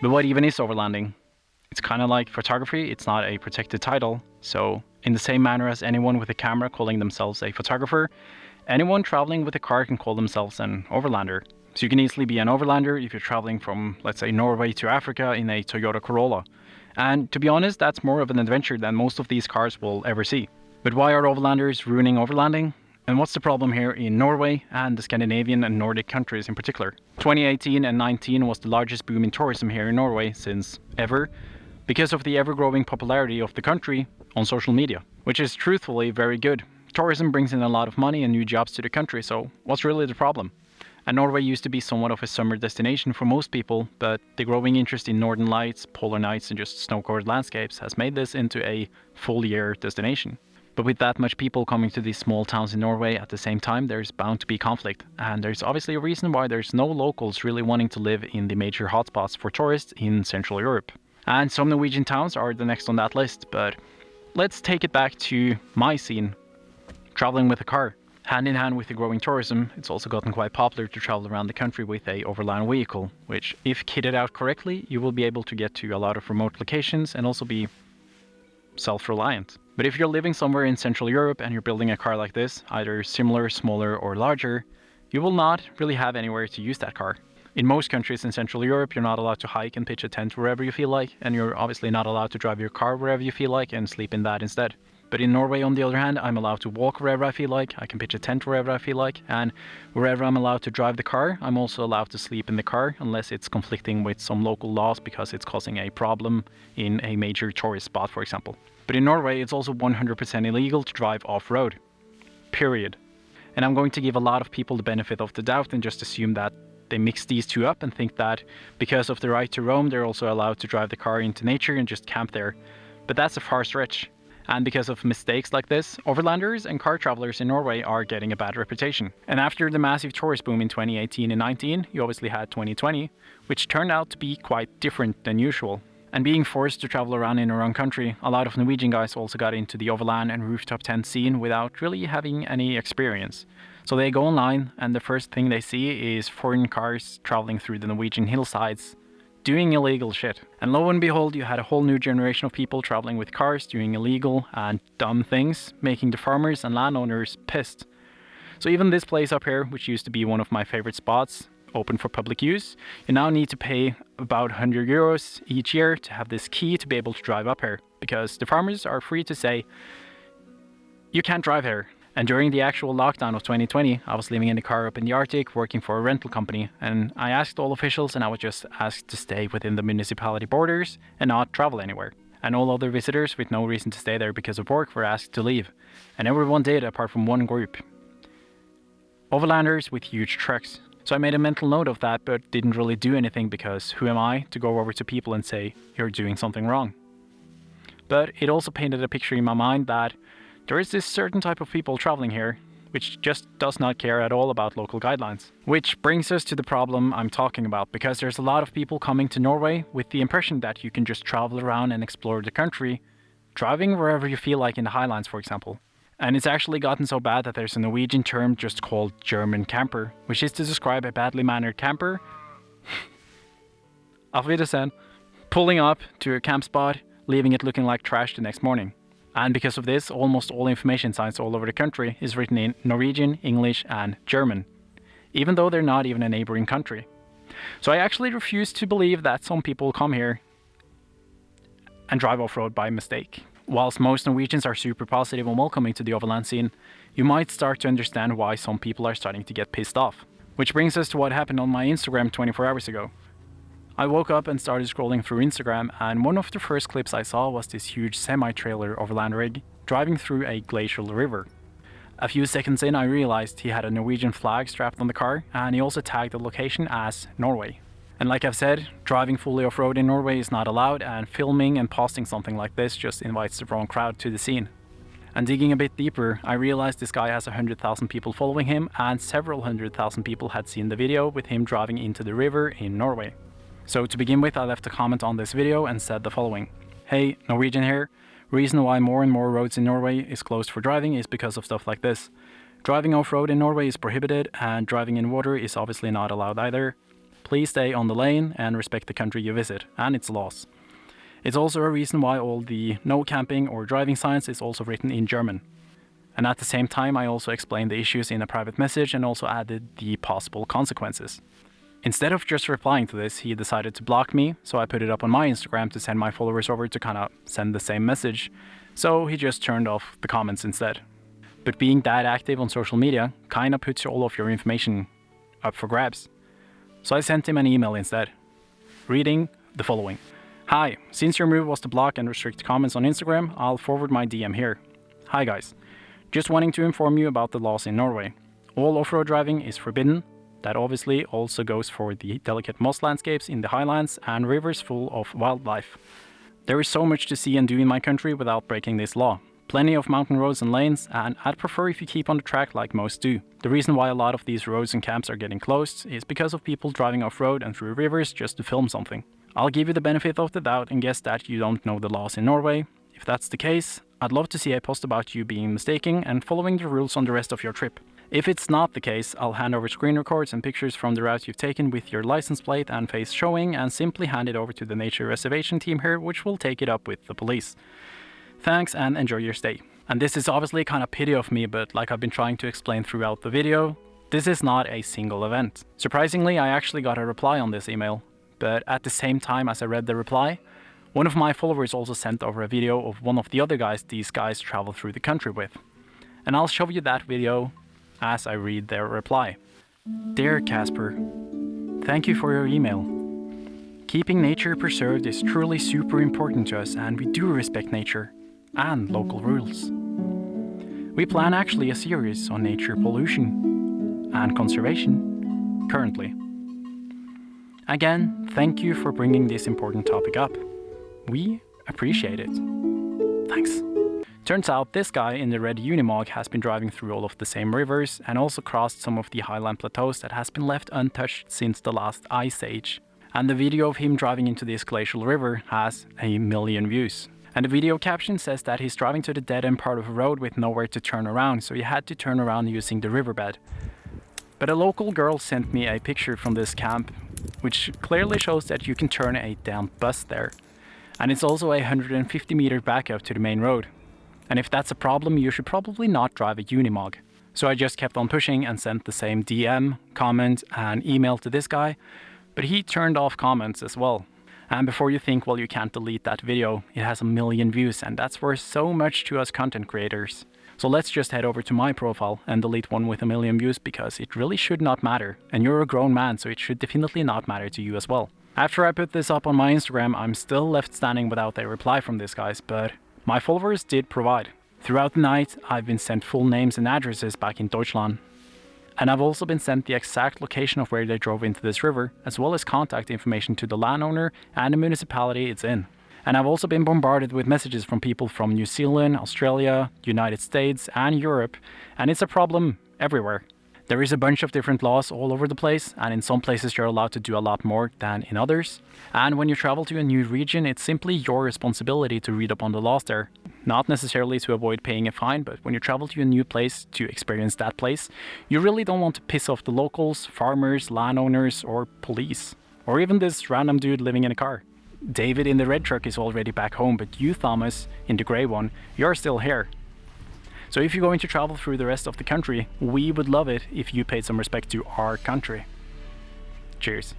But what even is overlanding? It's kind of like photography, it's not a protected title. So in the same manner as anyone with a camera calling themselves a photographer, anyone traveling with a car can call themselves an overlander. So you can easily be an overlander if you're traveling from, let's say, Norway to Africa in a Toyota Corolla. And to be honest, that's more of an adventure than most of these cars will ever see. But why are overlanders ruining overlanding? And what's the problem here in Norway and the Scandinavian and Nordic countries in particular? 2018 and 19 was the largest boom in tourism here in Norway since ever, because of the ever-growing popularity of the country on social media, which is truthfully very good. Tourism brings in a lot of money and new jobs to the country, so what's really the problem? And Norway used to be somewhat of a summer destination for most people, but the growing interest in northern lights, polar nights and just snow-covered landscapes has made this into a full-year destination. But with that much people coming to these small towns in Norway at the same time, there's bound to be conflict. And there's obviously a reason why there's no locals really wanting to live in the major hotspots for tourists in Central Europe. And some Norwegian towns are the next on that list, but let's take it back to my scene, traveling with a car. Hand in hand with the growing tourism, it's also gotten quite popular to travel around the country with a overland vehicle, which, if kitted out correctly, you will be able to get to a lot of remote locations and also be self-reliant. But if you're living somewhere in Central Europe and you're building a car like this, either similar, smaller or larger, you will not really have anywhere to use that car. In most countries in Central Europe, you're not allowed to hike and pitch a tent wherever you feel like, and you're obviously not allowed to drive your car wherever you feel like and sleep in that instead. But in Norway, on the other hand, I'm allowed to walk wherever I feel like, I can pitch a tent wherever I feel like, and wherever I'm allowed to drive the car, I'm also allowed to sleep in the car unless it's conflicting with some local laws because it's causing a problem in a major tourist spot, for example. But in Norway, it's also 100% illegal to drive off-road. Period. And I'm going to give a lot of people the benefit of the doubt and just assume that they mix these two up and think that because of the right to roam, they're also allowed to drive the car into nature and just camp there. But that's a far stretch. And because of mistakes like this, overlanders and car travelers in Norway are getting a bad reputation. And after the massive tourist boom in 2018 and 19, you obviously had 2020, which turned out to be quite different than usual. And being forced to travel around in our own country, a lot of Norwegian guys also got into the overland and rooftop tent scene without really having any experience. So they go online and the first thing they see is foreign cars traveling through the Norwegian hillsides, doing illegal shit. And lo and behold, you had a whole new generation of people traveling with cars, doing illegal and dumb things, making the farmers and landowners pissed. So even this place up here, which used to be one of my favorite spots, open for public use, you now need to pay about 100 euros each year to have this key to be able to drive up here, because the farmers are free to say, you can't drive here. And during the actual lockdown of 2020, I was living in a car up in the Arctic working for a rental company, and I asked all officials and I was just asked to stay within the municipality borders and not travel anywhere. And all other visitors with no reason to stay there because of work were asked to leave. And everyone did apart from one group. Overlanders with huge trucks. So I made a mental note of that, but didn't really do anything because who am I to go over to people and say, you're doing something wrong? But it also painted a picture in my mind that there is this certain type of people traveling here, which just does not care at all about local guidelines. Which brings us to the problem I'm talking about, because there's a lot of people coming to Norway with the impression that you can just travel around and explore the country, driving wherever you feel like in the Highlands, for example. And it's actually gotten so bad that there's a Norwegian term just called German camper, which is to describe a badly mannered camper auf Wiedersehen, pulling up to a camp spot, leaving it looking like trash the next morning. And because of this, almost all information signs all over the country is written in Norwegian, English and German, even though they're not even a neighboring country. So I actually refuse to believe that some people come here and drive off-road by mistake. Whilst most Norwegians are super positive and welcoming to the overland scene, you might start to understand why some people are starting to get pissed off. Which brings us to what happened on my Instagram 24 hours ago. I woke up and started scrolling through Instagram, and one of the first clips I saw was this huge semi-trailer overland rig driving through a glacial river. A few seconds in, I realized he had a Norwegian flag strapped on the car, and he also tagged the location as Norway. And like I've said, driving fully off-road in Norway is not allowed, and filming and posting something like this just invites the wrong crowd to the scene. And digging a bit deeper, I realized this guy has 100,000 people following him, and several 100,000 people had seen the video with him driving into the river in Norway. So to begin with, I left a comment on this video and said the following. Hey, Norwegian here. Reason why more and more roads in Norway is closed for driving is because of stuff like this. Driving off-road in Norway is prohibited, and driving in water is obviously not allowed either. Please stay on the lane and respect the country you visit and its laws. It's also a reason why all the no camping or driving signs is also written in German. And at the same time, I also explained the issues in a private message and also added the possible consequences. Instead of just replying to this, he decided to block me, so I put it up on my Instagram to send my followers over to kind of send the same message. So he just turned off the comments instead. But being that active on social media kind of puts all of your information up for grabs. So I sent him an email instead, reading the following. Hi, since your move was to block and restrict comments on Instagram, I'll forward my DM here. Hi guys, just wanting to inform you about the laws in Norway. All off-road driving is forbidden. That obviously also goes for the delicate moss landscapes in the highlands and rivers full of wildlife. There is so much to see and do in my country without breaking this law. Plenty of mountain roads and lanes, and I'd prefer if you keep on the track like most do. The reason why a lot of these roads and camps are getting closed is because of people driving off-road and through rivers just to film something. I'll give you the benefit of the doubt and guess that you don't know the laws in Norway. If that's the case, I'd love to see a post about you being mistaken and following the rules on the rest of your trip. If it's not the case, I'll hand over screen records and pictures from the route you've taken with your license plate and face showing and simply hand it over to the nature reservation team here, which will take it up with the police. Thanks and enjoy your stay. And this is obviously kind of pity of me, but like I've been trying to explain throughout the video, this is not a single event. Surprisingly, I actually got a reply on this email, but at the same time as I read the reply, one of my followers also sent over a video of one of the other guys these guys travel through the country with. And I'll show you that video as I read their reply. Dear Casper, thank you for your email. Keeping nature preserved is truly super important to us, and we do respect nature and local rules. We plan actually a series on nature pollution and conservation currently. Again, thank you for bringing this important topic up. We appreciate it. Thanks. Turns out this guy in the red Unimog has been driving through all of the same rivers and also crossed some of the highland plateaus that has been left untouched since the last ice age. And the video of him driving into this glacial river has 1 million views. And the video caption says that he's driving to the dead-end part of a road with nowhere to turn around, so he had to turn around using the riverbed. But a local girl sent me a picture from this camp, which clearly shows that you can turn a damn bus there. And it's also a 150 meter backup to the main road. And if that's a problem, you should probably not drive a Unimog. So I just kept on pushing and sent the same DM, comment and email to this guy, but he turned off comments as well. And before you think, well, you can't delete that video, it has 1 million views, and that's worth so much to us content creators. So let's just head over to my profile and delete one with 1 million views, because it really should not matter. And you're a grown man, so it should definitely not matter to you as well. After I put this up on my Instagram, I'm still left standing without a reply from these guys, but my followers did provide. Throughout the night, I've been sent full names and addresses back in Deutschland. And I've also been sent the exact location of where they drove into this river, as well as contact information to the landowner and the municipality it's in. And I've also been bombarded with messages from people from New Zealand, Australia, United States and Europe, and it's a problem everywhere. There is a bunch of different laws all over the place, and in some places you're allowed to do a lot more than in others. And when you travel to a new region, it's simply your responsibility to read up on the laws there. Not necessarily to avoid paying a fine, but when you travel to a new place to experience that place, you really don't want to piss off the locals, farmers, landowners, or police. Or even this random dude living in a car. David in the red truck is already back home, but you, Thomas, in the grey one, you're still here. So if you're going to travel through the rest of the country, we would love it if you paid some respect to our country. Cheers.